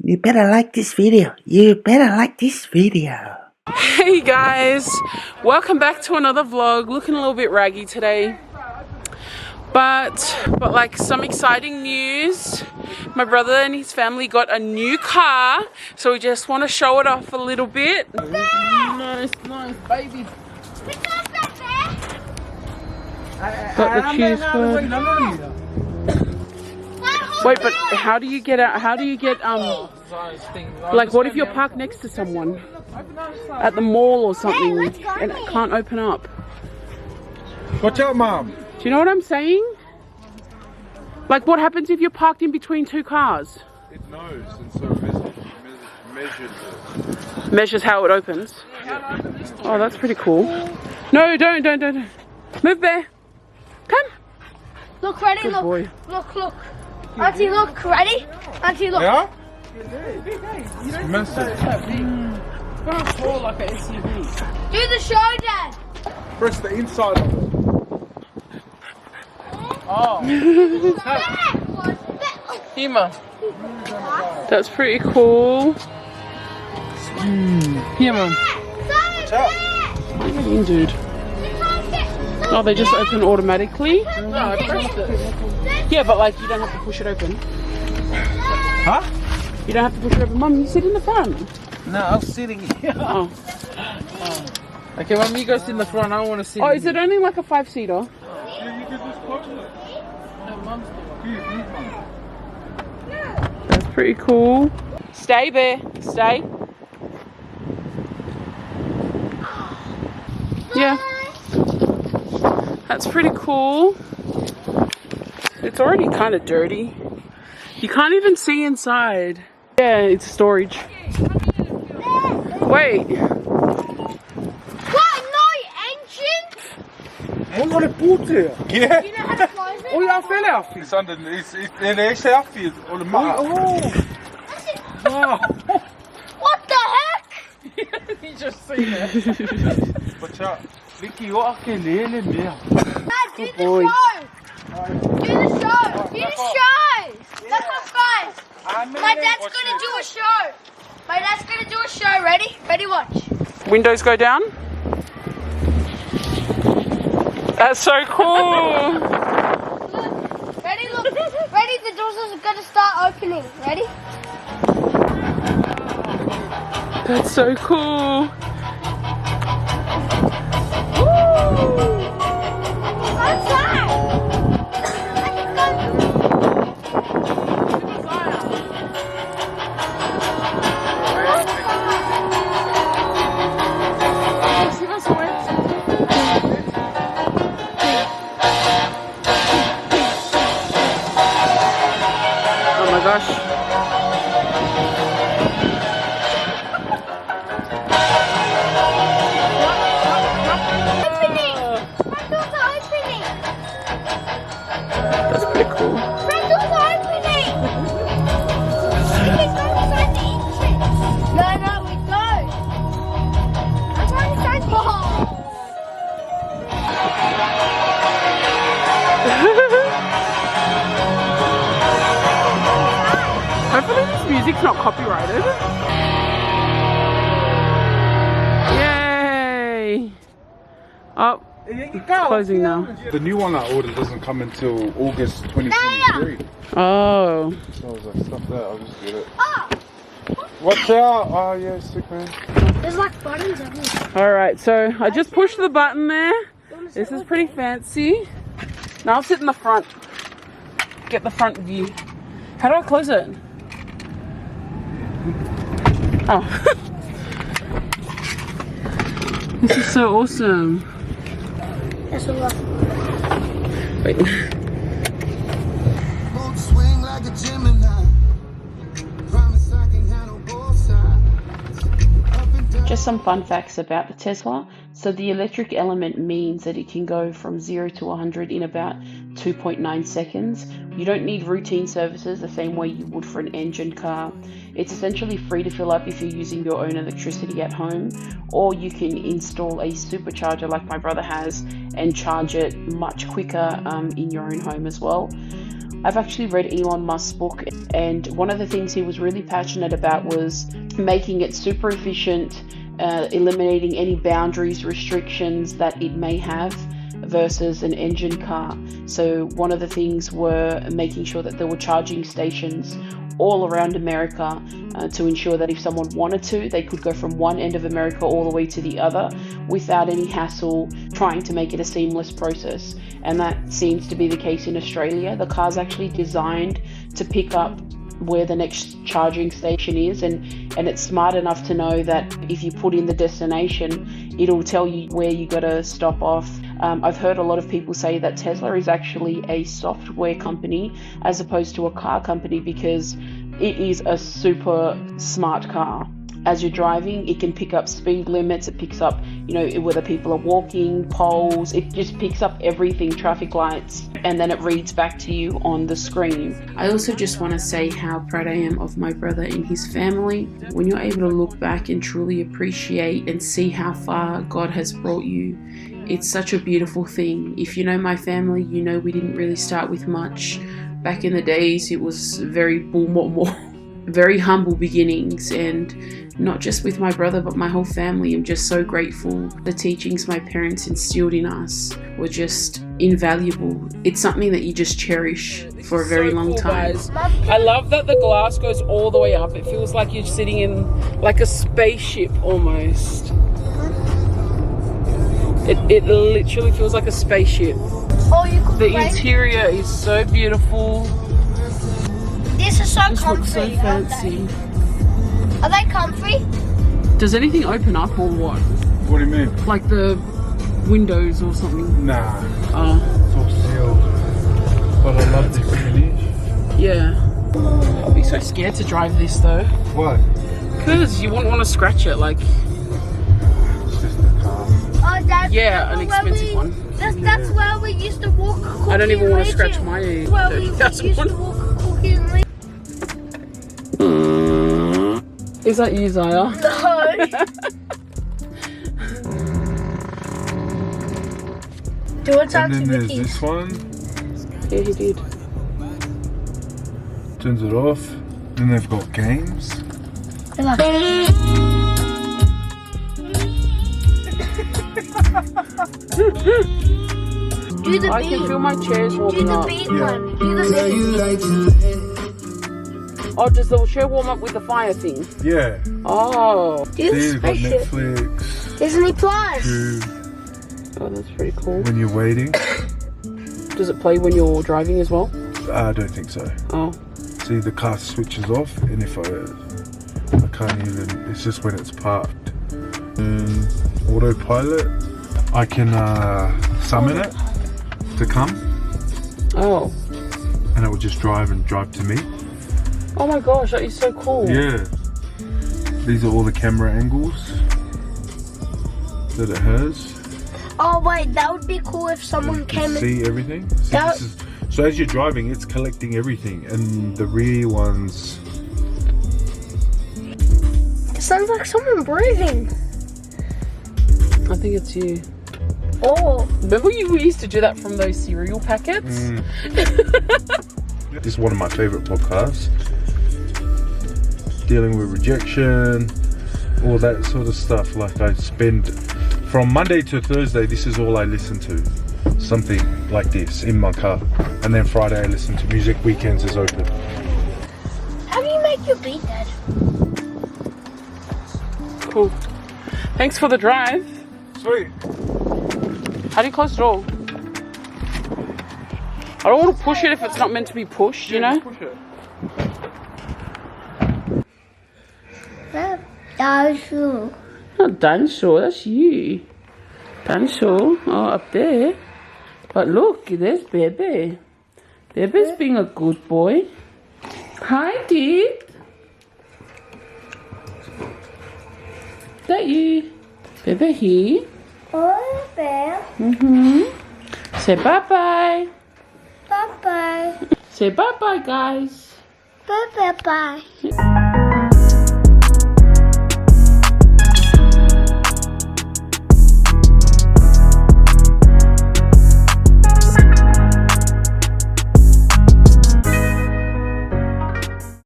You better like this video. You better like this video. Hey guys, welcome back to another vlog. Looking a little bit raggy today, but like some exciting news. My brother and his family got a new car, so we just want to show it off a little bit. Nice, baby. Got the cheese food. Wait, but how do you get out? How do you get like what if you're parked next to someone at the mall or something and it can't open up? Watch out, Mom. Do you know what I'm saying? Like what happens if you're parked in between two cars? It knows, and so measures it. Measures how it opens. Oh, that's pretty cool. No, don't. Move there. Come. Look, ready? Good look. Boy. Look. Auntie, look. Ready? Auntie, look. Yeah? It's massive. Like an SUV. Do the show, Dad. Press the inside of it. Oh. Hima. That's pretty cool. Here, Mum. Watch out. What are you doing, dude? Oh, they just open automatically? No, I pressed it. Yeah, but like you don't have to push it open. Huh? You don't have to push it open. Mum, you sit in the front. No, I was sitting here. Oh. Okay, when you go sit in the front, I don't want to sit. Oh, is it only like a 5-seater? Yeah, you can just close it. No, Mum's That's pretty cool. Stay there. Stay. Yeah. That's pretty cool. It's already kind of dirty. You can't even see inside. Yeah, it's storage. Wait. What? No engine? Hoe var det bort det? Do you know how to close it? Oh, jag fäller af. It's under, det är särskilt. Och det är What the heck? You just seen it. Watch out. Vicky, you are okay, Lele, Dad, do the boy. show. Do the show. Look up, guys. My dad's gonna do a show. Ready? Ready, watch. Windows go down. That's so cool. Ready, look. Ready, the doors are gonna start opening. Ready? That's so cool. Outside. Oh my gosh. Front doors are opening. That's pretty cool. Front doors are opening. Let's go inside the entrance. No, we don't. I'm going inside the Hopefully this music's not copyrighted. Yay! Oh, closing now. The new one I ordered doesn't come until August 2023. Oh. So I was like, stuff that, I'll just get it. Oh, Watch out! Oh yeah, sick man. there's like buttons everywhere. Alright, so I just pushed the button there. This is pretty fancy. Now I'll sit in the front. Get the front view. How do I close it? Oh. This is so awesome. That's a lot. Wait. Swing like a Gemini. Promise I can handle both sides. Up and down. Just some fun facts about the Tesla. So the electric element means that it can go from 0 to 100 in about 2.9 seconds. You don't need routine services the same way you would for an engine car. It's essentially free to fill up if you're using your own electricity at home, or you can install a supercharger like my brother has and charge it much quicker in your own home as well. I've actually read Elon Musk's book, and one of the things he was really passionate about was making it super efficient, eliminating any boundaries, restrictions that it may have versus an engine car. So one of the things were making sure that there were charging stations all around America to ensure that if someone wanted to, they could go from one end of America all the way to the other without any hassle, trying to make it a seamless process. And that seems to be the case in Australia. The car's actually designed to pick up where the next charging station is, and it's smart enough to know that if you put in the destination, it'll tell you where you got to stop off. I've heard a lot of people say that Tesla is actually a software company as opposed to a car company, because it is a super smart car. As you're driving, it can pick up speed limits, it picks up, whether people are walking, poles, it just picks up everything, traffic lights, and then it reads back to you on the screen. I also just want to say how proud I am of my brother and his family. When you're able to look back and truly appreciate and see how far God has brought you, it's such a beautiful thing. If you know my family, you know we didn't really start with much. Back in the days, it was very very humble beginnings, and not just with my brother but my whole family. I'm just so grateful. The teachings my parents instilled in us were just invaluable. It's something that you just cherish for a very long time. Guys. I love that the glass goes all the way up. It feels like you're sitting in like a spaceship almost. It literally feels like a spaceship. Oh, you could The play. interior is so beautiful. This is so This comfy. looks so fancy. Are they comfy? Does anything open up or what? What do you mean? Like the windows or something? Nah, Oh, it's all sealed. But I love the finish. yeah. I'll be so scared to drive this though. Why? Because you wouldn't want to scratch it, like. It's just a car. Oh, Dad. Yeah, an that's where expensive one. That's where we used to walk. I don't even want to Cookie scratch Region. my Where we used 30,000 to one. walk Cookie Region. Is that you, Zaya? No. Do it And then to the there's keys. this one. Yeah, he did. Turns it off. Then they've got games. Do the I beat. can feel my chairs Do warming the up. beat Yeah. one. Do the beat. Oh, does the chair warm up with the fire thing? Yeah. Oh. Do the See, you've got spaceship. Netflix. Disney Plus. Too, Oh, that's pretty cool. when you're waiting. Does it play when you're driving as well? I don't think so. Oh. See, the car switches off, and if I can't even, it's just when it's parked. Autopilot, I can summon it to come, Oh. and it will just drive to me. Oh my gosh, that is so cool. Yeah. These are all the camera angles that it has. Oh wait, that would be cool if You someone can came and see everything. See, That- so as you're driving, it's collecting everything, and the rear ones. it sounds like someone breathing. I think it's you. Oh, Remember we used to do that from those cereal packets? This is one of my favorite podcasts. Dealing with rejection, all that sort of stuff. Like I spend from Monday to Thursday, this is all I listen to. Something like this in my car. And then Friday I listen to music, weekends is open. how do you make your beat, Dad? Cool. Thanks for the drive. Sweet. How do you close the door? I don't want to push it if it's not meant to be pushed, you know? Push it. Dinosaur. Not dinosaur, that's you. Dinosaur, oh, up there. But look, there's Bebe. Bebe's being a good boy. Hi, dude. Is that you? Bebe here. Oh, bear. Say bye-bye. Bye bye. Say bye-bye, guys. Bye bye bye.